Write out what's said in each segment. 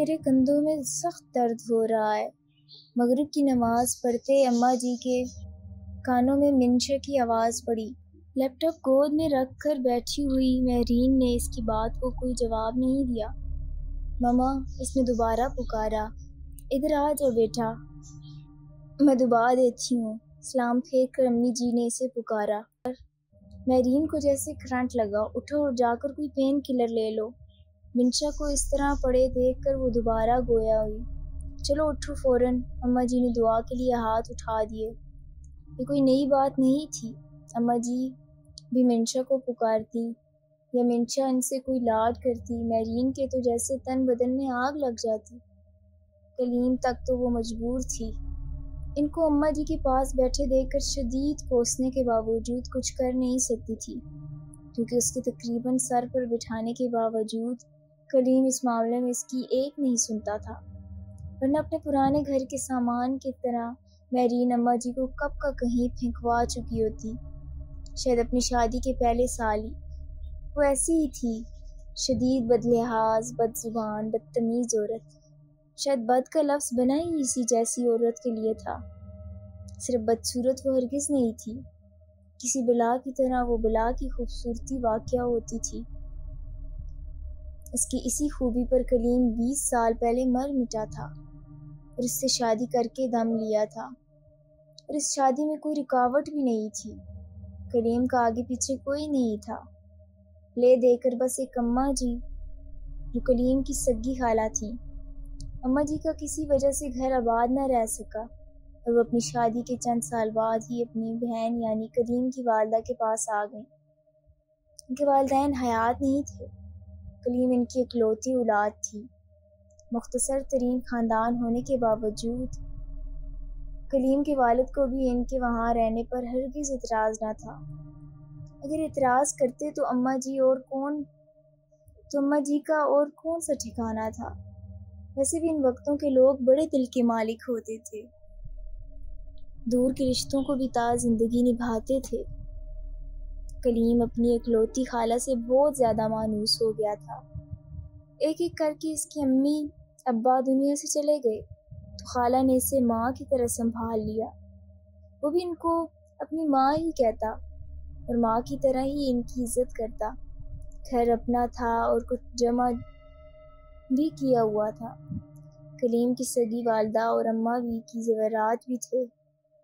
میرے کندھوں میں سخت درد ہو رہا ہے۔ مغرب کی نماز پڑھتے اماں جی کے کانوں میں منشا کی آواز پڑی۔ لیپ ٹاپ گود میں رکھ کر بیٹھی ہوئی مہرین نے اس کی بات کو کوئی جواب نہیں دیا۔ ماما، اس نے دوبارہ پکارا، ادھر آ جاؤ بیٹا، میں دبا دیتی ہوں۔ سلام پھیر کر امی جی نے اسے پکارا۔ مہرین کو جیسے کرنٹ لگا، اٹھو اور جا کر کوئی پین کلر لے لو۔ منشا کو اس طرح پڑے دیکھ کر وہ دوبارہ گویا ہوئی۔ چلو اٹھو فوراً۔ اماں جی نے دعا کے لیے ہاتھ اٹھا دیے۔ یہ کوئی نئی بات نہیں تھی۔ اماں جی بھی منشا کو پکارتی یا منشا ان سے کوئی لاڈ کرتی، مہرین کے تو جیسے تن بدن میں آگ لگ جاتی۔ کلیم تک تو وہ مجبور تھی۔ ان کو اماں جی کے پاس بیٹھے دیکھ کر شدید کوسنے کے باوجود کچھ کر نہیں سکتی تھی، کیونکہ اس کے تقریباً سر پر بٹھانے کے باوجود کلیم اس معاملے میں اس کی ایک نہیں سنتا تھا، ورنہ اپنے پرانے گھر کے سامان کی طرح مہرین اماں جی کو کب کا کہیں پھینکوا چکی ہوتی، شاید اپنی شادی کے پہلے سال ہی۔ وہ ایسی ہی تھی، شدید بدلحاظ، بد زبان، بدتمیز عورت۔ شاید بد کا لفظ بنا ہی اسی جیسی عورت کے لیے تھا۔ صرف بدصورت وہ ہرگز نہیں تھی، کسی بلا کی طرح وہ بلا کی خوبصورتی واقع ہوتی تھی۔ اس کی اسی خوبی پر کلیم 20 سال پہلے مر مٹا تھا اور اس سے شادی کر کے دم لیا تھا، اور اس شادی میں کوئی رکاوٹ بھی نہیں تھی۔ کلیم کا آگے پیچھے کوئی نہیں تھا، لے دے کر بس ایک اماں جی جو کلیم کی سگی خالہ تھی۔ اماں جی کا کسی وجہ سے گھر آباد نہ رہ سکا اور وہ اپنی شادی کے چند سال بعد ہی اپنی بہن یعنی کلیم کی والدہ کے پاس آ گئیں۔ ان کے والدین حیات نہیں تھے۔ کلیم ان کی اکلوتی اولاد تھی۔ مختصر ترین خاندان ہونے کے باوجود کلیم کے والد کو بھی ان کے وہاں رہنے پر ہرگز اعتراض نہ تھا۔ اگر اعتراض کرتے تو اماں جی کا اور کون سا ٹھکانہ تھا؟ ویسے بھی ان وقتوں کے لوگ بڑے دل کے مالک ہوتے تھے، دور کے رشتوں کو بھی تا زندگی نبھاتے تھے۔ کلیم اپنی اکلوتی خالہ سے بہت زیادہ مانوس ہو گیا تھا۔ ایک ایک کر کے اس کی امی ابا دنیا سے چلے گئے تو خالہ نے اسے ماں کی طرح سنبھال لیا۔ وہ بھی ان کو اپنی ماں ہی کہتا اور ماں کی طرح ہی ان کی عزت کرتا۔ گھر اپنا تھا اور کچھ جمع بھی کیا ہوا تھا۔ کلیم کی سگی والدہ اور اماں بھی کی زیورات بھی تھے،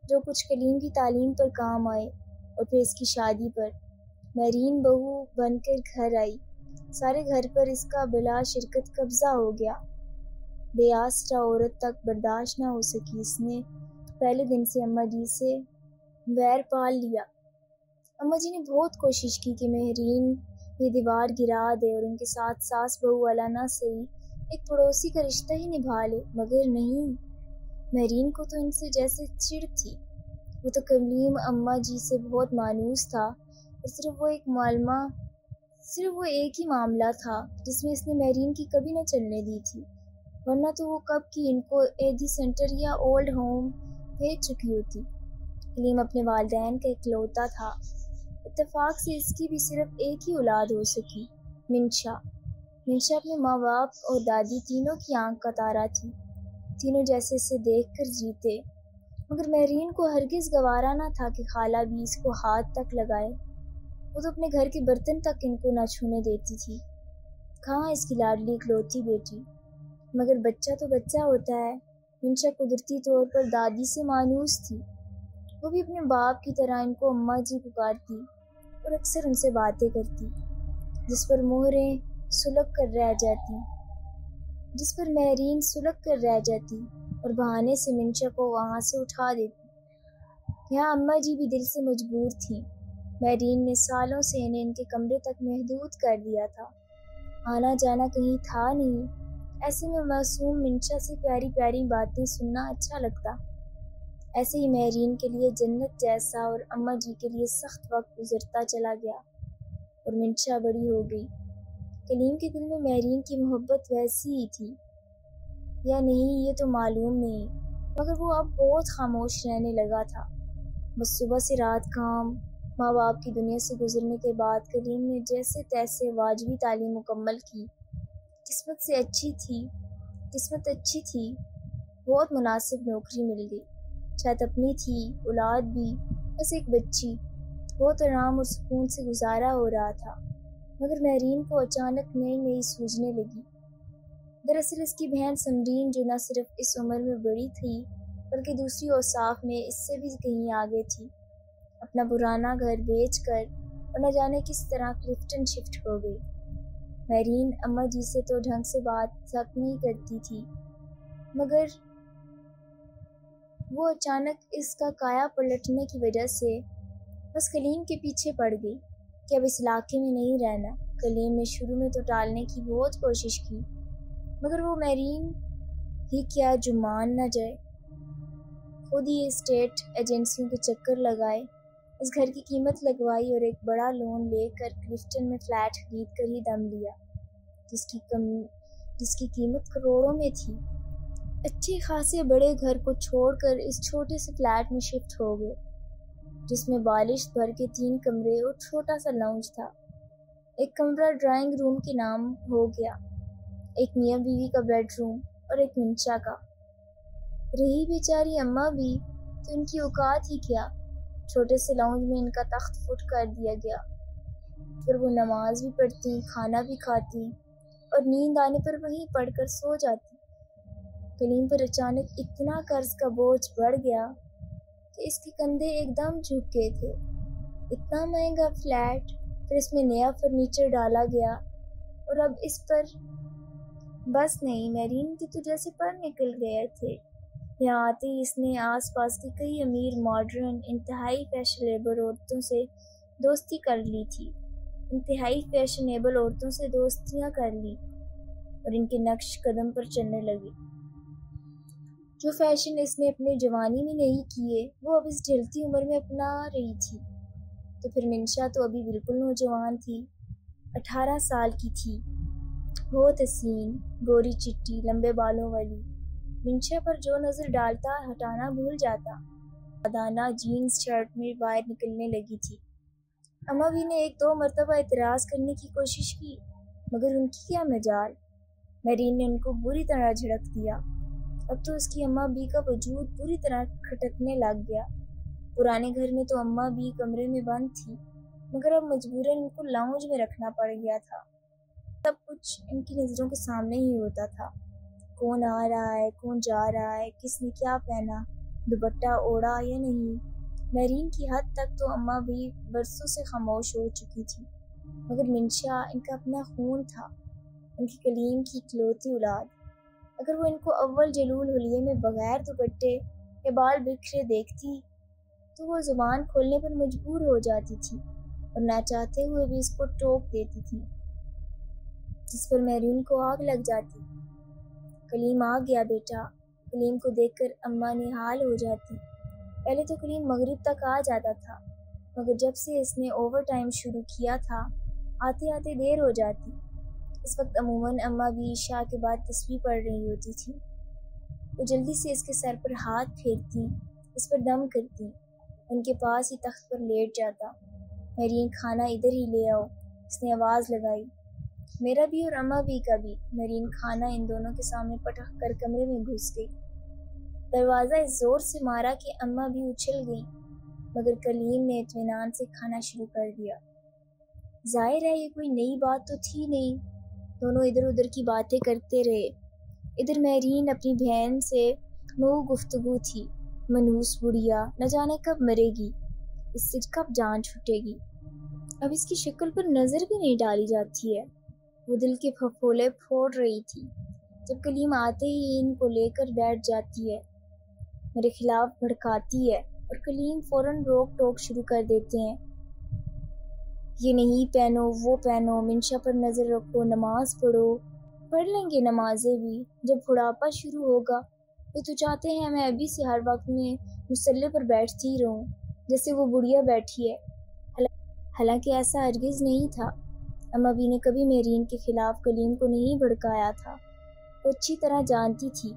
جو کچھ کلیم کی تعلیم پر کام آئے اور پھر اس کی شادی پر۔ مہرین بہو بن کر گھر آئی، سارے گھر پر اس کا بلا شرکت قبضہ ہو گیا۔ بے آسرا عورت تک برداشت نہ ہو سکی، اس نے پہلے دن سے اماں جی سے ویر پال لیا۔ اماں جی نے بہت کوشش کی کہ مہرین یہ دیوار گرا دے اور ان کے ساتھ ساس بہو والا نہ صحیح ایک پڑوسی کا رشتہ ہی نبھا لے، مگر نہیں، مہرین کو تو ان سے جیسے چڑ تھی۔ وہ تو کلیم اماں جی سے بہت مانوس تھا اور صرف وہ ایک ہی معاملہ تھا جس میں اس نے مہرین کی کبھی نہ چلنے دی تھی، ورنہ تو وہ کب کی ان کو ایدھی سینٹر یا اولڈ ہوم بھیج چکی ہوتی۔ کلیم اپنے والدین کا اکلوتا تھا۔ اتفاق سے اس کی بھی صرف ایک ہی اولاد ہو سکی، منشا۔ منشا اپنے ماں باپ اور دادی تینوں کی آنکھ کا تارا تھی، تینوں جیسے اسے دیکھ کر جیتے، مگر مہرین کو ہرگز گوارا نہ تھا کہ خالہ بھی اس کو ہاتھ تک لگائے۔ وہ تو اپنے گھر کے برتن تک ان کو نہ چھونے دیتی تھی، کہاں اس کی لاڈلی اکلوتی بیٹی۔ مگر بچہ تو بچہ ہوتا ہے۔ منشا قدرتی طور پر دادی سے مانوس تھی، وہ بھی اپنے باپ کی طرح ان کو اماں جی پکارتی اور اکثر ان سے باتیں کرتی، جس پر مہرین سلگ کر رہ جاتی اور بہانے سے منشا کو وہاں سے اٹھا دیتی۔ یہاں اماں جی بھی دل سے مجبور تھیں۔ مہرین نے سالوں سے انہیں ان کے کمرے تک محدود کر دیا تھا، آنا جانا کہیں تھا نہیں۔ ایسے میں معصوم منشا سے پیاری پیاری باتیں سننا اچھا لگتا۔ ایسے ہی مہرین کے لیے جنت جیسا اور اماں جی کے لیے سخت وقت گزرتا چلا گیا اور منشا بڑی ہو گئی۔ کلیم کے دل میں مہرین کی محبت ویسی ہی تھی یا نہیں یہ تو معلوم نہیں، مگر وہ اب بہت خاموش رہنے لگا تھا۔ بس صبح سے رات کام، ماں باپ کی دنیا سے گزرنے کے بعد کلیم نے جیسے تیسے واجبی تعلیم مکمل کی۔ قسمت سے اچھی تھی قسمت اچھی تھی، بہت مناسب نوکری مل گئی، چھت اپنی تھی، اولاد بھی، بس ایک بچی، بہت آرام اور سکون سے گزارا ہو رہا تھا۔ مگر مہرین کو اچانک نئی سوجنے لگی۔ دراصل اس کی بہن سمرین، جو نہ صرف اس عمر میں بڑی تھی بلکہ دوسری اوصاف میں اس سے بھی کہیں آگے تھی، اپنا پرانا گھر بیچ کر اور نہ جانے کس طرح کلفٹن شفٹ ہو گئی۔ مہرین اماں جی سے تو ڈھنگ سے بات تک نہیں کرتی تھی، مگر وہ اچانک اس کا کایا پلٹنے کی وجہ سے بس کلیم کے پیچھے پڑ گئی کہ اب اس علاقے میں نہیں رہنا۔ کلیم نے شروع میں تو ٹالنے کی بہت کوشش کی، مگر وہ مہرین ہی کیا جو مان نہ جائے۔ خود ہی اسٹیٹ ایجنسیوں کے چکر لگائے، اس گھر کی قیمت لگوائی اور ایک بڑا لون لے کر کلفٹن میں فلیٹ خرید کر ہی دم لیا، جس کی قیمت کروڑوں میں تھی۔ اچھے خاصے بڑے گھر کو چھوڑ کر اس چھوٹے سے فلیٹ میں شفٹ ہو گئے، جس میں بالش بھر کے 3 کمرے اور چھوٹا سا لاؤنج تھا۔ ایک کمرہ ڈرائنگ روم کے نام ہو گیا، ایک میاں بیوی کا بیڈ روم اور ایک منشا کا۔ رہی بیچاری اماں بھی تو ان کی اوقات ہی کیا، چھوٹے سے لاؤنج میں ان کا تخت فٹ کر دیا گیا، پھر وہ نماز بھی پڑھتی، کھانا بھی کھاتی اور نیند آنے پر وہیں پڑھ کر سو جاتی۔ کلیم پر اچانک اتنا قرض کا بوجھ بڑھ گیا کہ اس کے کندھے ایک دم جھک گئے تھے۔ اتنا مہنگا فلیٹ، پھر اس میں نیا فرنیچر ڈالا گیا اور اب اس پر بس نہیں، مہرین کے تو جیسے پر نکل گئے تھے۔ یہاں آتے ہی اس نے آس پاس کی کئی امیر، ماڈرن، انتہائی فیشنیبل عورتوں سے دوستیاں کر لی اور ان کے نقش قدم پر چلنے لگی۔ جو فیشن اس نے اپنی جوانی میں نہیں کیے، وہ اب اس ڈھلتی عمر میں اپنا رہی تھی۔ تو پھر منشا تو ابھی بالکل نوجوان تھی، 18 سال کی تھی، بہت حسین، گوری چٹی، لمبے بالوں والی۔ منشا پر جو نظر ڈالتا ہٹانا بھول جاتا۔ دانا جینز شرٹ میں باہر نکلنے لگی تھی۔ اماں بھی نے 1-2 مرتبہ اعتراض کرنے کی کوشش کی، مگر ان کی کیا مجال۔ مہرین نے ان کو بری طرح جھڑک دیا۔ اب تو اس کی اماں بھی کا وجود بری طرح کھٹکنے لگ گیا۔ پرانے گھر میں تو اماں بھی کمرے میں بند تھی، مگر اب مجبوراً ان کو لاؤنج میں رکھنا پڑ گیا تھا۔ سب کچھ ان کی نظروں کے سامنے ہی ہوتا تھا، کون آ رہا ہے، کون جا رہا ہے، کس نے کیا پہنا، دوپٹہ اوڑھا یا نہیں۔ مہرین کی حد تک تو اماں بھی برسوں سے خاموش ہو چکی تھی، مگر منشا ان کا اپنا خون تھا، ان کی کلیم کی اکلوتی اولاد۔ اگر وہ ان کو اول جلول حلیے میں بغیر دوپٹے یا بال بکھرے دیکھتی تو وہ زبان کھولنے پر مجبور ہو جاتی تھی اور نہ چاہتے ہوئے بھی اس کو ٹوک دیتی تھی، جس پر مہرین کو آگ لگ جاتی۔ کلیم آ گیا بیٹا، کلیم کو دیکھ کر اماں نہال ہو جاتی۔ پہلے تو کلیم مغرب تک آ جاتا تھا، مگر جب سے اس نے اوور ٹائم شروع کیا تھا، آتے آتے دیر ہو جاتی۔ اس وقت عموماً اماں بھی عشاء کے بعد تسبیح پڑھ رہی ہوتی تھی۔ وہ جلدی سے اس کے سر پر ہاتھ پھیرتی، اس پر دم کرتی، ان کے پاس ہی تخت پر لیٹ جاتا۔ مہرین کھانا ادھر ہی لے آؤ، اس نے آواز لگائی۔ میرا بھی اور اماں بھی کا بھی۔ مہرین کھانا ان دونوں کے سامنے پٹک کر کمرے میں گھس گئی۔ دروازہ اس زور سے مارا کہ اماں بھی اچھل گئی، مگر کلیم نے اطمینان سے کھانا شروع کر دیا۔ ظاہر ہے یہ کوئی نئی بات تو تھی نہیں، دونوں ادھر ادھر کی باتیں کرتے رہے۔ ادھر مہرین اپنی بہن سے مؤ گفتگو تھی، منحوس بڑھیا، نہ جانے کب مرے گی، اس سے کب جان چھوٹے گی، اب اس کی شکل پر نظر بھی نہیں ڈالی جاتی ہے۔ وہ دل کے پھپھولے پھوڑ رہی تھی جب کلیم آتے ہی ان کو لے کر بیٹھ جاتی ہے، میرے خلاف بھڑکاتی ہے اور کلیم فوراً روک ٹوک شروع کر دیتے ہیں۔ یہ نہیں پہنو، وہ پہنو، منشا پر نظر رکھو، نماز پڑھ لیں گے نمازیں بھی جب بڑھاپا شروع ہوگا۔ یہ تو چاہتے ہیں میں ابھی سے ہر وقت میں مصلے پر بیٹھتی ہی رہوں جیسے وہ بڑھیا بیٹھی ہے، حالانکہ ایسا ہرگز نہیں تھا۔ اماں بھی نے کبھی مہرین کے خلاف کلیم کو نہیں بھڑکایا تھا۔ وہ اچھی طرح جانتی تھی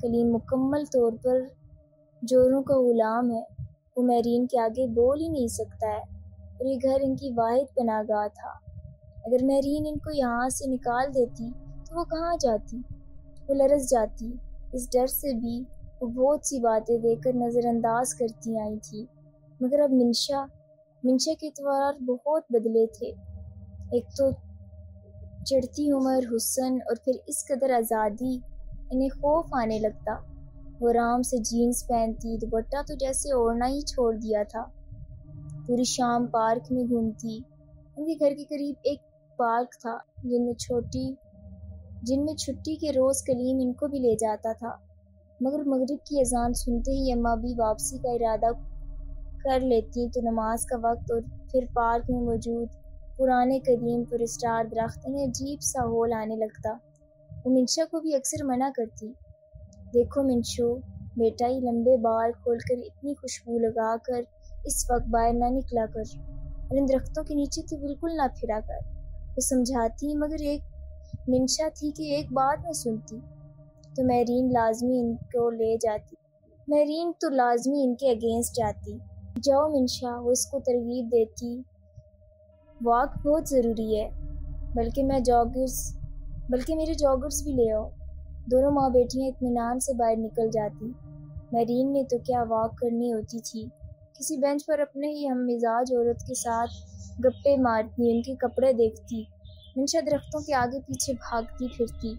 کلیم مکمل طور پر جوروں کا غلام ہے، وہ مہرین کے آگے بول ہی نہیں سکتا ہے، اور یہ گھر ان کی واحد پناہ گاہ تھا۔ اگر مہرین ان کو یہاں سے نکال دیتی تو وہ کہاں جاتی؟ وہ لرز جاتی، اس ڈر سے بھی وہ بہت سی باتیں دیکھ کر نظر انداز کرتی آئی تھی، مگر اب منشا کے اطوار بہت بدلے تھے۔ ایک تو چڑھتی عمر، حسن اور پھر اس قدر آزادی، انہیں خوف آنے لگتا۔ وہ آرام سے جینز پہنتی، دوپٹہ تو جیسے اوڑھنا ہی چھوڑ دیا تھا۔ پوری شام پارک میں گھومتی۔ ان کے گھر کے قریب ایک پارک تھا جن میں چھٹی کے روز کلیم ان کو بھی لے جاتا تھا، مگر مغرب کی اذان سنتے ہی اماں بھی واپسی کا ارادہ کر لیتی تو نماز کا وقت اور پھر پارک میں موجود پرانے قدیم پرستار درخت انہیں عجیب سا ہول آنے لگتا۔ وہ منشا کو بھی اکثر منع کرتی، دیکھو منشو بیٹا، یہ لمبے بال کھول کر اتنی خوشبو لگا کر اس وقت باہر نہ نکلا کر، اور ان درختوں کے نیچے تو بالکل نہ پھرا کر۔ وہ سمجھاتی، مگر ایک منشا تھی کہ ایک بات نہ سنتی، تو میرین تو لازمی ان کے اگینسٹ جاتی۔ جاؤ منشا، وہ اس کو ترغیب دیتی، واک بہت ضروری ہے، بلکہ میرے جاگرز بھی لے آؤ۔ دونوں ماں بیٹیاں اطمینان سے باہر نکل جاتی۔ میرین نے تو کیا واک کرنی ہوتی تھی، کسی بینچ پر اپنے ہی ہم مزاج عورت کے ساتھ گپے مارتی، ان کے کپڑے دیکھتی۔ منشا درختوں کے آگے پیچھے بھاگتی پھرتی۔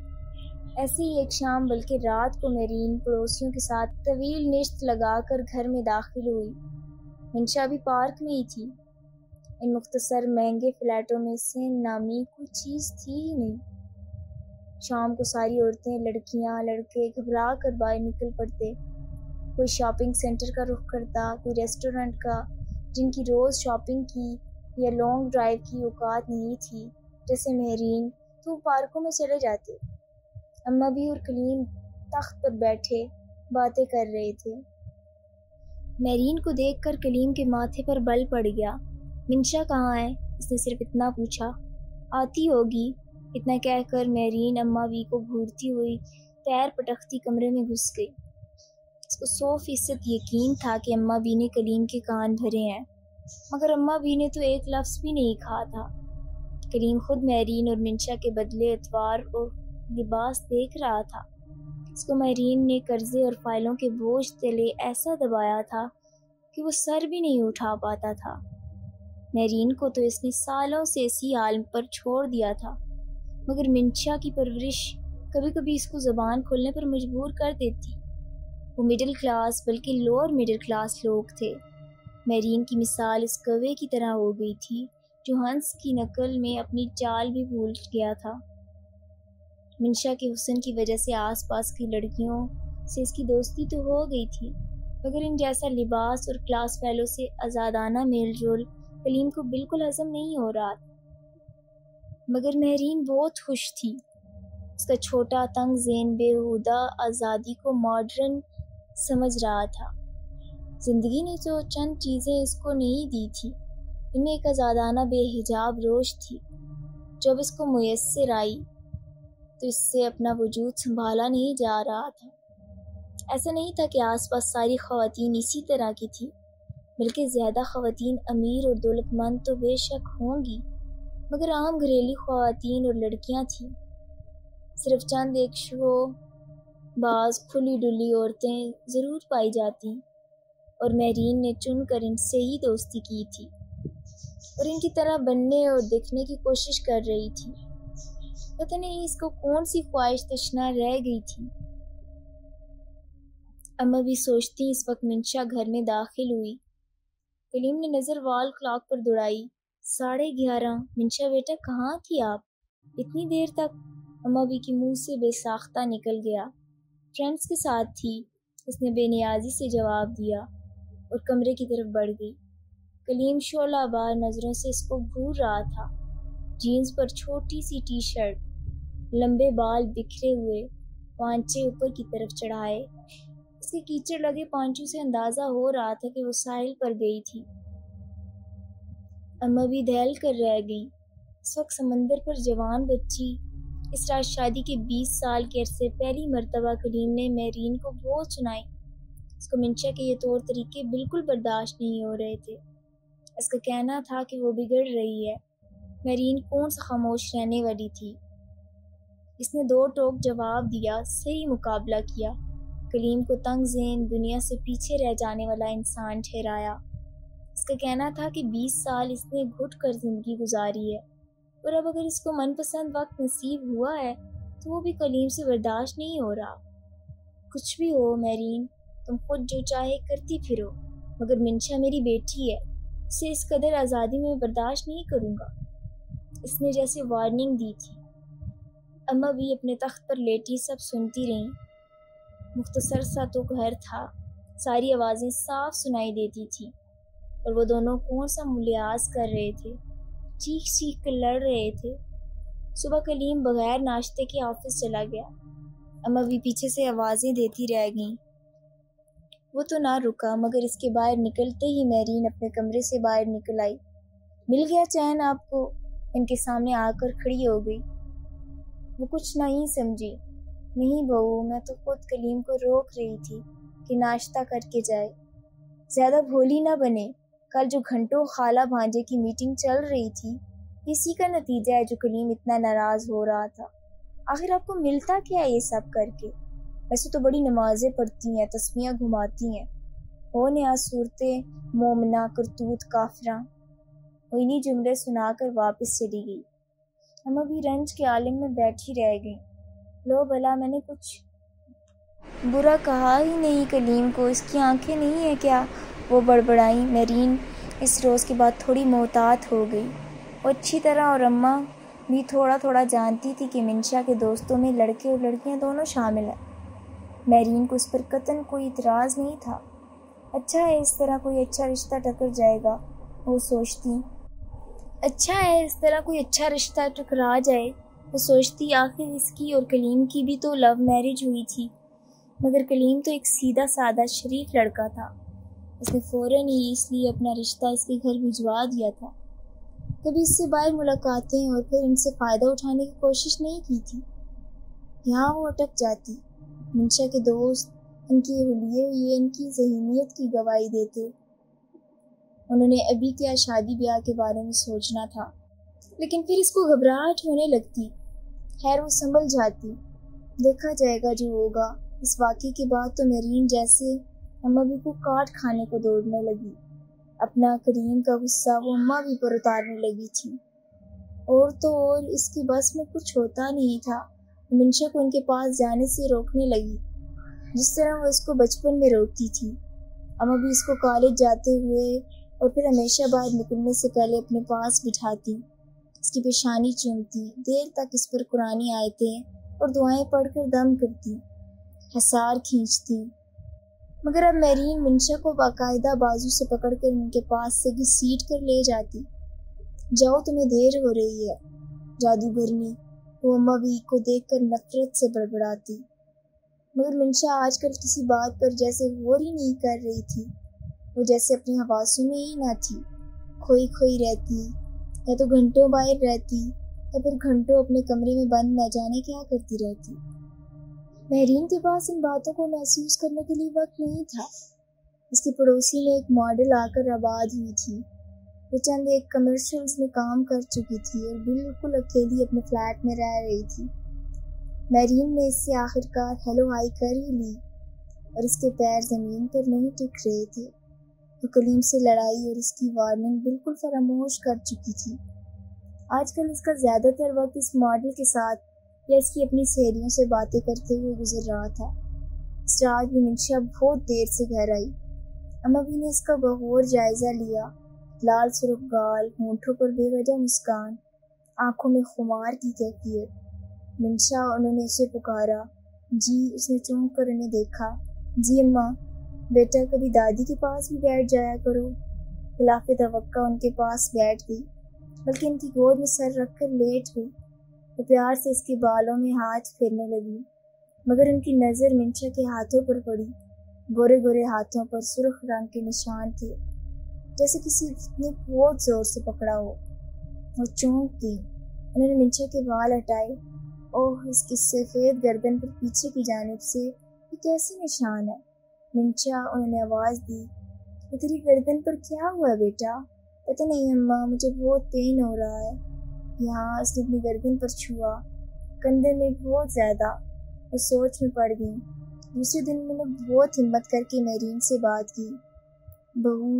ایسے ہی ایک شام بلکہ رات کو میرین پڑوسیوں کے ساتھ طویل نشست لگا کر گھر میں داخل ہوئی۔ منشا بھی پارک میں ہی تھی۔ ان مختصر مہنگے فلیٹوں میں سے نامی کوئی چیز تھی ہی نہیں۔ شام کو ساری عورتیں، لڑکیاں، لڑکے گھبرا کر باہر نکل پڑتے، کوئی شاپنگ سینٹر کا رخ کرتا، کوئی ریسٹورنٹ کا، جن کی روز شاپنگ کی یا لانگ ڈرائیو کی اوقات نہیں تھی جیسے میرین، تو وہ پارکوں میں چلے جاتے۔ اماں بھی اور کلیم تخت پر بیٹھے باتیں کر رہے تھے۔ میرین کو دیکھ کر کلیم کے ماتھے پر بل پڑ گیا۔ منشا کہاں ہے؟ اس نے صرف اتنا پوچھا۔ آتی ہوگی، اتنا کہہ کر میرین اماں بھی کو گھورتی ہوئی پیر پٹکتی کمرے میں گھس گئی۔ اس کو 100% یقین تھا کہ اماں بھی نے کلیم کے کان بھرے ہیں، مگر اماں بھی نے تو ایک لفظ بھی نہیں کہا تھا۔ کلیم خود میرین اور منشا کے بدلے اتوار اور لباس دیکھ رہا تھا۔ اس کو میرین نے قرضے اور فائلوں کے بوجھ تلے ایسا دبایا تھا کہ وہ سر بھی نہیں اٹھا پاتا تھا۔ میرین کو تو اس نے سالوں سے اسی حال پر چھوڑ دیا تھا، مگر منشا کی پرورش کبھی کبھی اس کو زبان کھولنے پر مجبور کر دیتی۔ وہ مڈل کلاس بلکہ لوور مڈل کلاس لوگ تھے۔ میرین کی مثال اس کوے کی طرح ہو گئی تھی جو ہنس کی نقل میں اپنی چال بھی بھول گیا تھا۔ منشا کے حسن کی وجہ سے آس پاس کی لڑکیوں سے اس کی دوستی تو ہو گئی تھی، مگر ان جیسا لباس اور کلاس فیلو سے آزادانہ میل جول کلیم کو بالکل ہضم نہیں ہو رہا تھا۔ مگر میرین بہت خوش تھی۔ اس کا چھوٹا تنگ ذہن بےہودہ آزادی کو ماڈرن سمجھ رہا تھا۔ زندگی نے تو چند چیزیں اس کو نہیں دی تھی، ان میں ایک آزادانہ بے حجاب روش تھی، جو اب اس کو میسر آئی تو اس سے اپنا وجود سنبھالا نہیں جا رہا تھا۔ ایسا نہیں تھا کہ آس پاس ساری خواتین اسی طرح کی تھی، بلکہ زیادہ خواتین امیر اور دولت مند تو بے شک ہوں گی، مگر عام گھریلو خواتین اور لڑکیاں تھیں۔ صرف چند ایک شو باز کھلی ڈلی عورتیں ضرور پائی جاتی، اور میرین نے چن کر ان سے ہی دوستی کی تھی اور ان کی طرح بننے اور دکھنے کی کوشش کر رہی تھی۔ پتہ نہیں اس کو کون سی خواہش تشنا رہ گئی تھی۔ اماں بھی سوچتی اس وقت منشا گھر میں داخل ہوئی۔ کلیم نے نظر وال کلاک پر دوڑائی۔ 11:30۔ منشا بیٹا کہاں تھی آپ اتنی دیر تک؟ اماں بھی کے منہ سے بے ساختہ نکل گیا۔ فرینڈس کے ساتھ تھی، اس نے بے نیازی سے جواب دیا اور کمرے کی طرف بڑھ گئی۔ کلیم شعلہ بار نظروں سے اس کو گھور رہا تھا۔ جینز پر چھوٹی سی ٹی شرٹ، لمبے بال بکھرے ہوئے، پانچے اوپر کی طرف چڑھائے۔ اس کے کیچڑ لگے پانچوں سے اندازہ ہو رہا تھا کہ وہ ساحل پر گئی تھی۔ اماں بھی دہل کر رہ گئیں۔ اس وقت سمندر پر جوان بچی، اس رات شادی کے 20 سال کے عرصے پہلی مرتبہ کلیم نے میرین کو بہت سنائی۔ اس کو منشا کے یہ طور طریقے بالکل برداشت نہیں ہو رہے تھے۔ اس کا کہنا تھا کہ وہ بگڑ رہی ہے۔ میرین کون سا خاموش رہنے والی تھی۔ اس نے 2 ٹوک جواب دیا، صحیح مقابلہ کیا، کلیم کو تنگ ذہن دنیا سے پیچھے رہ جانے والا انسان ٹھہرایا۔ اس کا کہنا تھا کہ 20 سال اس نے گھٹ کر زندگی گزاری ہے، اور اب اگر اس کو من پسند وقت نصیب ہوا ہے تو وہ بھی کلیم سے برداشت نہیں ہو رہا۔ کچھ بھی ہو میرین، تم خود جو چاہے کرتی پھرو، مگر منشا میری بیٹی ہے، اسے اس قدر آزادی میں برداشت نہیں کروں گا۔ اس نے جیسے وارننگ دی تھی۔ اماں بھی اپنے تخت پر لیٹی سب سنتی رہیں۔ مختصر سا تو گھر تھا، ساری آوازیں صاف سنائی دیتی تھیں، اور وہ دونوں کون سا ملیاز کر رہے تھے، چیخ چیخ کر لڑ رہے تھے۔ صبح کلیم بغیر ناشتے کے آفس چلا گیا۔ اماں بھی پیچھے سے آوازیں دیتی رہ گئیں۔ وہ تو نہ رکا، مگر اس کے باہر نکلتے ہی میرین اپنے کمرے سے باہر نکل آئی۔ مل گیا چین آپ کو؟ ان کے سامنے آ کر کھڑی ہو گئی۔ وہ کچھ نہیں سمجھی۔ نہیں بہو، میں تو خود کلیم کو روک رہی تھی کہ ناشتہ کر کے جائے۔ زیادہ بھولی نہ بنے، کل جو گھنٹوں خالہ بھانجے کی میٹنگ چل رہی تھی، اسی کا نتیجہ ہے جو کلیم اتنا ناراض ہو رہا تھا۔ آخر آپ کو ملتا کیا ہے یہ سب کر کے؟ ویسے تو بڑی نمازیں پڑھتی ہیں، تسمیاں گھماتی ہیں، ہو نیا صورتیں مومنہ کرتوت کافراں۔ وہ انہی جملے سنا کر واپس چلی گئی۔ ہم ابھی رنج کے عالم میں بیٹھی رہ گئیں۔ لو بھلا، میں نے کچھ برا کہا ہی نہیں کلیم کو، اس کی آنکھیں نہیں ہیں کیا؟ وہ بڑبڑائیں۔ میرین اس روز کے بعد تھوڑی محتاط ہو گئی۔ وہ اچھی طرح اور اماں بھی تھوڑا تھوڑا جانتی تھی کہ منشا کے دوستوں میں لڑکے اور لڑکیاں دونوں شامل ہیں۔ میرین کو اس پر قطعاً کوئی اعتراض نہیں تھا۔ اچھا ہے اس طرح کوئی اچھا رشتہ ٹکر جائے گا، وہ سوچتی۔ اچھا ہے اس طرح کوئی اچھا رشتہ ٹکرا جائے، وہ سوچتی۔ آخر اس کی اور کلیم کی بھی تو لو میرج ہوئی تھی، مگر کلیم تو ایک سیدھا سادہ شریف لڑکا تھا۔ اس نے فوراً ہی اس لیے اپنا رشتہ اس کے گھر بھجوا دیا تھا۔ کبھی اس سے باہر ملاقاتیں اور پھر ان سے فائدہ اٹھانے کی کوشش نہیں کی تھی۔ یہاں وہ اٹک جاتی۔ منشا کے دوست ان کی حلیے ہوئے ان کی ذہنیت کی گواہی دیتے۔ انہوں نے ابھی کیا شادی بیاہ کے بارے میں سوچنا تھا، لیکن پھر اس کو گھبراہٹ ہونے لگتی۔ خیر وہ سنبھل جاتی، دیکھا جائے گا جو ہوگا۔ اس واقعے کے بعد تو میرین جیسے اماں بھی کو کاٹ کھانے کو دوڑنے لگی۔ اپنا کریم کا غصہ وہ اماں بھی پر اتارنے لگی تھی، اور تو اور اس کی بس میں کچھ ہوتا نہیں تھا۔ منشا کو ان کے پاس جانے سے روکنے لگی، جس طرح وہ اس کو بچپن میں روکتی تھی۔ اماں بھی اس کو کالج جاتے ہوئے اور پھر ہمیشہ باہر نکلنے سے پہلے اپنے پاس بٹھاتی، اس کی پیشانی چومتی، دیر تک اس پر قرآنی آیتیں اور دعائیں پڑھ کر دم کرتی، حصار کھینچتی۔ مگر اب میرین منشا کو باقاعدہ بازو سے پکڑ کر ان کے پاس سے گھسیٹ کر لے جاتی۔ جاؤ، تمہیں دیر ہو رہی ہے جادوگرنی، وہ اماں بھی کو دیکھ کر نفرت سے بڑبڑاتی۔ مگر منشا آج کل کسی بات پر جیسے غور ہی نہیں کر رہی تھی، وہ جیسے اپنے حواسوں میں ہی نہ تھی، کھوئی کھوئی رہتی، یا تو گھنٹوں باہر رہتی یا پھر گھنٹوں اپنے کمرے میں بند نہ جانے کیا کرتی رہتی۔ میرین کے پاس ان باتوں کو محسوس کرنے کے لیے وقت نہیں تھا۔ اس کی پڑوسی میں ایک ماڈل آ کر آباد ہوئی تھی۔ وہ چند ایک کمرشلز میں کام کر چکی تھی اور بالکل اکیلی اپنے فلیٹ میں رہ رہی تھی۔ میرین نے اس سے آخرکار ہیلو ہائی کر ہی لی، اور اس کے پیر زمین پر نہیں ٹک رہے تھے۔ وہ کلیم سے لڑائی اور اس کی وارننگ بالکل فراموش کر چکی تھی۔ آج کل اس کا زیادہ تر وقت اس ماڈل کے ساتھ یا اس کی اپنی سہیلیوں سے باتیں کرتے ہوئے گزر رہا تھا۔ اس رات بھی منشا بہت دیر سے گھر آئی۔ اماں بھی نے اس کا بغور جائزہ لیا۔ لال سرخ گال، ہونٹوں پر بے وجہ مسکان، آنکھوں میں خمار کی کیفیت۔ منشا، انہوں نے اسے پکارا۔ جی، اس نے چونک کر انہیں دیکھا۔ جی اماں۔ بیٹا، کبھی دادی کے پاس بھی بیٹھ جایا کرو۔ خلاف توقع ان کے پاس بیٹھ گئی، بلکہ ان کی گود میں سر رکھ کر لیٹ گئی۔ وہ پیار سے اس کے بالوں میں ہاتھ پھیرنے لگی، مگر ان کی نظر منشا کے ہاتھوں پر پڑی۔ گورے گورے ہاتھوں پر سرخ رنگ کے نشان تھے، جیسے کسی نے بہت زور سے پکڑا ہو۔ وہ چونک گئی۔ انہوں نے منشا کے بال ہٹائے۔ اوہ، اس کی سفید گردن پر پیچھے کی جانب سے یہ کیسے نشان ہے؟ منشا، انہوں نے آواز دی۔ تیری گردن پر کیا ہوا ہے بیٹا؟ پتہ نہیں اماں، مجھے بہت پین ہو رہا ہے۔ یہاں اس نے اپنی گردن پر چھوا۔ کندھے میں بہت زیادہ وہ سوچ میں پڑ گئی۔ دوسرے دن میں نے بہت ہمت کر کے میرین سے بات کی۔ بہو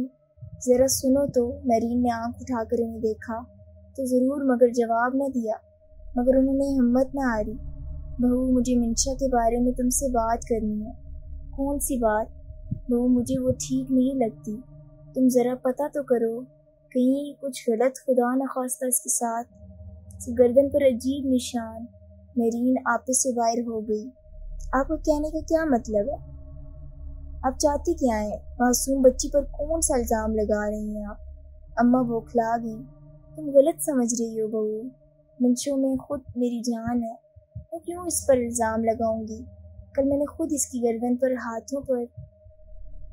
ذرا سنو تو۔ میرین نے آنکھ اٹھا کر انہیں دیکھا تو ضرور مگر جواب نہ دیا، مگر انہوں نے ہمت نہ ہاری۔ بہو مجھے منشا کے بارے میں تم سے بات کرنی ہے۔ کون سی بات؟ بہو مجھے وہ ٹھیک نہیں لگتی، تم ذرا پتہ تو کرو، کہیں کچھ غلط خدا نخواستہ اس کے ساتھ۔ اس کی گردن پر عجیب نشان۔ میرین آپے سے باہر ہو گئی۔ آپ کو کہنے کا کیا مطلب ہے؟ آپ چاہتی کیا ہیں؟ معصوم بچی پر کون سا الزام لگا رہی ہیں آپ؟ اماں بوکھلا گئی۔ تم غلط سمجھ رہی ہو بہو، منشو میں خود میری جان ہے، میں کیوں اس پر الزام لگاؤں گی؟ کل میں نے خود اس کی گردن پر ہاتھوں پر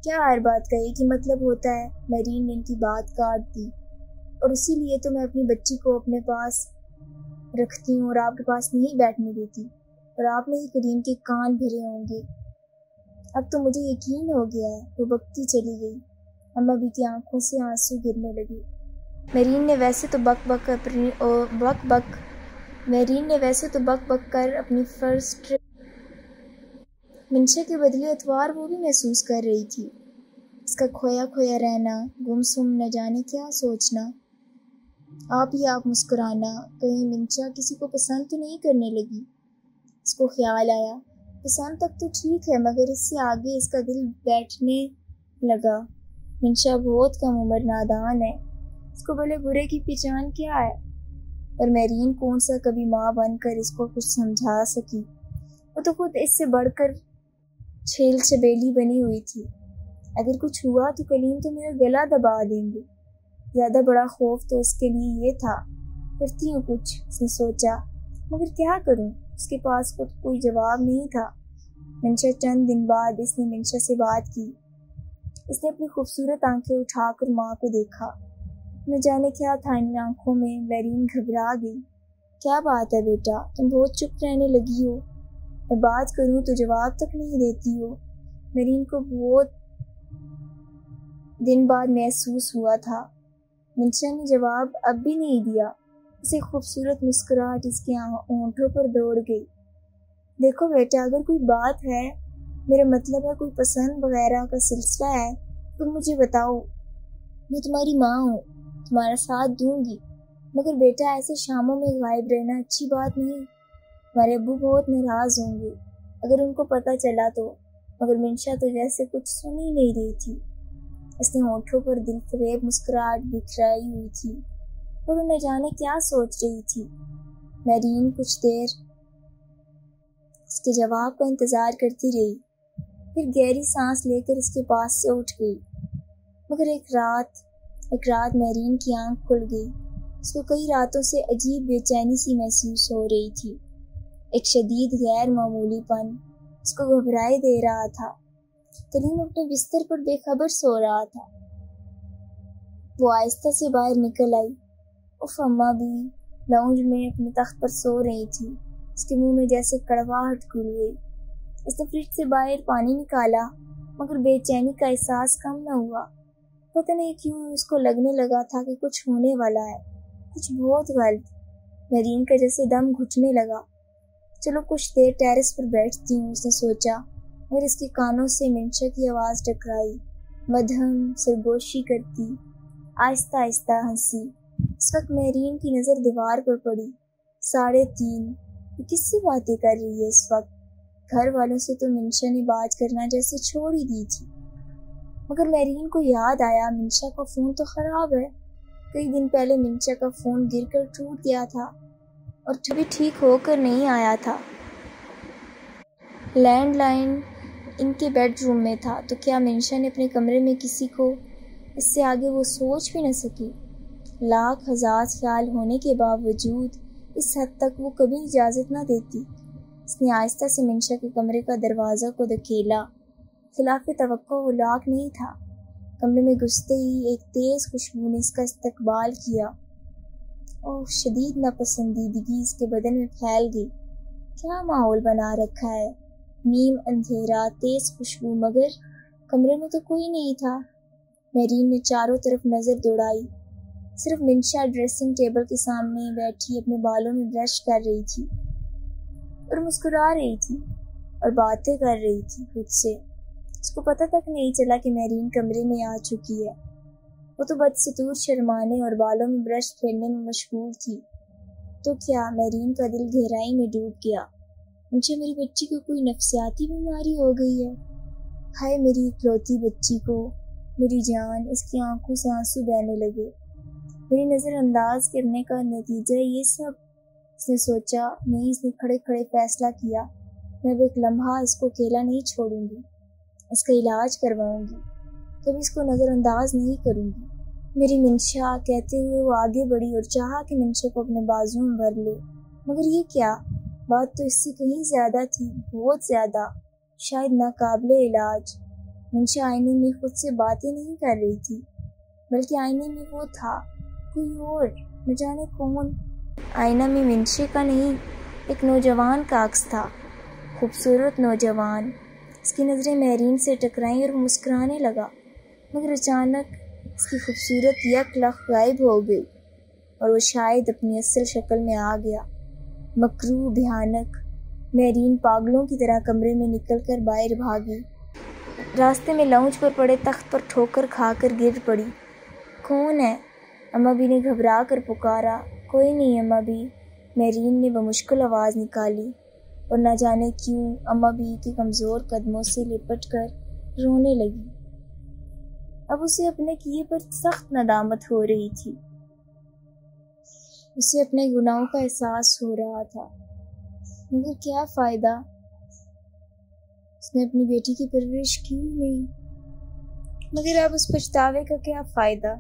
کیا ہر بات کہی کہ مطلب ہوتا ہے۔ میرین نے ان کی بات کاٹ دی۔ اور اسی لیے تو میں اپنی بچی کو اپنے پاس رکھتی ہوں اور آپ کے پاس نہیں بیٹھنے دیتی، اور آپ نے ہی کریم کے کان بھرے ہوں گے۔ اب تو مجھے یقین ہو گیا ہے۔ وہ بکتی چلی گئی۔ اماں بھی کی آنکھوں سے آنسو گرنے لگے۔ میرین نے ویسے تو بک بک کر اپنی فرسٹ منشا کے بدلے اتوار وہ بھی محسوس کر رہی تھی۔ اس کا کھویا کھویا رہنا، گم سم نہ جانے کیا سوچنا، آپ ہی آپ مسکرانا، کہیں منشا کسی کو پسند تو نہیں کرنے لگی۔ اس کو خیال آیا پسند تک تو ٹھیک ہے، مگر اس سے آگے اس کا دل بیٹھنے لگا۔ منشا بہت کم عمر نادان ہے، اس کو بھلے برے کی پہچان کیا ہے؟ اور میرین کون سا کبھی ماں بن کر اس کو کچھ سمجھا سکی؟ وہ تو خود اس سے بڑھ کر چھیل چھبیلی بنی ہوئی تھی۔ اگر کچھ ہوا تو کلیم تو میرا گلا دبا دیں گے۔ زیادہ بڑا خوف تو اس کے لیے یہ تھا۔ کرتی ہوں کچھ، اس نے سوچا، مگر کیا کروں؟ اس کے پاس خود کوئی جواب نہیں تھا۔ منشا چند دن بعد اس نے منشا سے بات کی۔ اس نے اپنی خوبصورت آنکھیں اٹھا کر ماں کو دیکھا۔ نہ جانے کیا تھا ان آنکھوں میں۔ میرین گھبرا گئی۔ کیا بات ہے بیٹا، تم بہت چپ رہنے لگی ہو، میں بات کروں تو جواب تک نہیں دیتی ہو۔ میرین کو بہت دن بعد محسوس ہوا تھا۔ منشا نے جواب اب بھی نہیں دیا۔ اسے خوبصورت مسکراہٹ اس کے ہونٹوں پر دوڑ گئی۔ دیکھو بیٹا، اگر کوئی بات ہے، میرا مطلب ہے کوئی پسند وغیرہ کا سلسلہ ہے، تم مجھے بتاؤ، میں تمہاری ماں ہوں، تمہارا ساتھ دوں گی، مگر بیٹا ایسے شاموں میں غائب رہنا اچھی بات نہیں۔ ہمارے ابو بہت ناراض ہوں گے اگر ان کو پتہ چلا تو۔ مگر منشا تو جیسے کچھ سن ہی نہیں رہی تھی۔ اس نے ہونٹوں پر دل فریب مسکراہٹ بکھرائی ہوئی تھی، اور وہ نہ جانے کیا سوچ رہی تھی۔ میرین کچھ دیر اس کے جواب کا انتظار کرتی رہی، پھر گہری سانس لے کر اس کے پاس سے اٹھ گئی۔ مگر ایک رات میرین کی آنکھ کھل گئی۔ اس کو کئی راتوں سے عجیب بے چینی سی محسوس ہو رہی تھی۔ ایک شدید غیر معمولی پن اس کو گھبرائے دے رہا تھا۔ کلیم اپنے بستر پر بے خبر سو رہا تھا۔ وہ آہستہ سے باہر نکل آئی۔ اف اماں بھی لاؤنج میں اپنے تخت پر سو رہی تھی۔ اس کے منہ میں جیسے کڑواہٹ گھل گئی۔ اس نے فریج سے باہر پانی نکالا، مگر بے چینی کا احساس کم نہ ہوا۔ پتہ نہیں کیوں اس کو لگنے لگا تھا کہ کچھ ہونے والا ہے، کچھ بہت غلط۔ میرین کا جیسے دم گھٹنے لگا۔ چلو کچھ دیر ٹیرس پر بیٹھتی ہوں، اس نے سوچا، مگر اس کے کانوں سے منشا کی آواز ٹکرائی، مدھم سرگوشی کرتی، آہستہ آہستہ ہنسی۔ اس وقت میرین کی نظر دیوار پر پڑی۔ 3:30۔ یہ کس سے باتیں کر رہی ہے اس وقت؟ گھر والوں سے تو منشا نے بات کرنا جیسے چھوڑ ہی دی تھی۔ مگر میرین کو یاد آیا منشا کا فون تو خراب ہے۔ کئی دن پہلے منشا کا فون گر کر ٹوٹ گیا تھا اور ابھی ٹھیک ہو کر نہیں آیا تھا۔ لینڈ لائن ان کے بیڈ روم میں تھا، تو کیا منشا نے اپنے کمرے میں کسی کو؟ اس سے آگے وہ سوچ بھی نہ سکی۔ لاکھ ہزار خیال ہونے کے باوجود اس حد تک وہ کبھی اجازت نہ دیتی۔ اس نے آہستہ سے منشا کے کمرے کا دروازہ کو دھکیلا۔ خلاف توقع وہ لاک نہیں تھا۔ کمرے میں گھستے ہی ایک تیز خوشبو نے اس کا استقبال کیا۔ اوہ، شدید ناپسندیدگی اس کے بدن میں پھیل گئی۔ کیا ماحول بنا رکھا ہے؟ نیم اندھیرا، تیز خوشبو، مگر کمرے میں تو کوئی نہیں تھا۔ میرین نے چاروں طرف نظر دوڑائی۔ صرف منشا ڈریسنگ ٹیبل کے سامنے بیٹھی اپنے بالوں میں برش کر رہی تھی۔ اور مسکرا رہی تھی اور باتیں کر رہی تھی خود سے۔ اس کو پتہ تک نہیں چلا کہ میرین کمرے میں آ چکی ہے۔ وہ تو بدستور شرمانے اور بالوں میں برش پھیرنے میں مشغول تھی۔ تو کیا میرین کا دل گہرائی میں ڈوب گیا۔ مجھے میری بچی کو کوئی نفسیاتی بیماری ہو گئی ہے۔ ہائے میری اکلوتی بچی کو، میری جان۔ اس کی آنکھوں سے آنسو بہنے لگے۔ میری نظر انداز کرنے کا نتیجہ یہ سب؟ اس نے سوچا۔ نہیں، اس نے کھڑے کھڑے فیصلہ کیا، میں اب ایک لمحہ اس کو اکیلا نہیں چھوڑوں گی، اس کا علاج کرواؤں گی، کبھی اس کو نظر انداز نہیں کروں گی۔ میری منشا، کہتے ہوئے وہ آگے بڑھی اور چاہا کہ منشا کو اپنے بازو میں بھر لے، مگر یہ کیا؟ بات تو اس سے کہیں زیادہ تھی، بہت زیادہ، شاید ناقابل علاج۔ منشا آئینے میں خود سے باتیں نہیں کر رہی تھی، بلکہ آئینے میں وہ تھا، کوئی اور، نہ جانے کون۔ آئینہ میں منشا کا نہیں، ایک نوجوان کا عکس تھا، خوبصورت نوجوان۔ اس کی نظریں میرین سے ٹکرائیں اور وہ مسکرانے لگا، مگر اچانک اس کی خوبصورت یک لخت غائب ہو گئی اور وہ شاید اپنی اصل شکل میں آ گیا، مکروہ، بھیانک۔ میرین پاگلوں کی طرح کمرے میں نکل کر باہر بھاگی، راستے میں لاؤنج پر پڑے تخت پر ٹھوکر کھا کر گر پڑی۔ کون ہے؟ اماں بھی نے گھبرا کر پکارا۔ کوئی نہیں اماں بھی، میرین نے بمشکل آواز نکالی، اور نہ جانے کیوں اماں بھی کے کمزور قدموں سے لپٹ کر رونے لگی۔ اب اسے اپنے کیے پر سخت ندامت ہو رہی تھی، اسے اپنے گناہوں کا احساس ہو رہا تھا، مگر کیا فائدہ؟ اس نے اپنی بیٹی کی پرورش کی نہیں، مگر اب اس پچھتاوے کا کیا فائدہ؟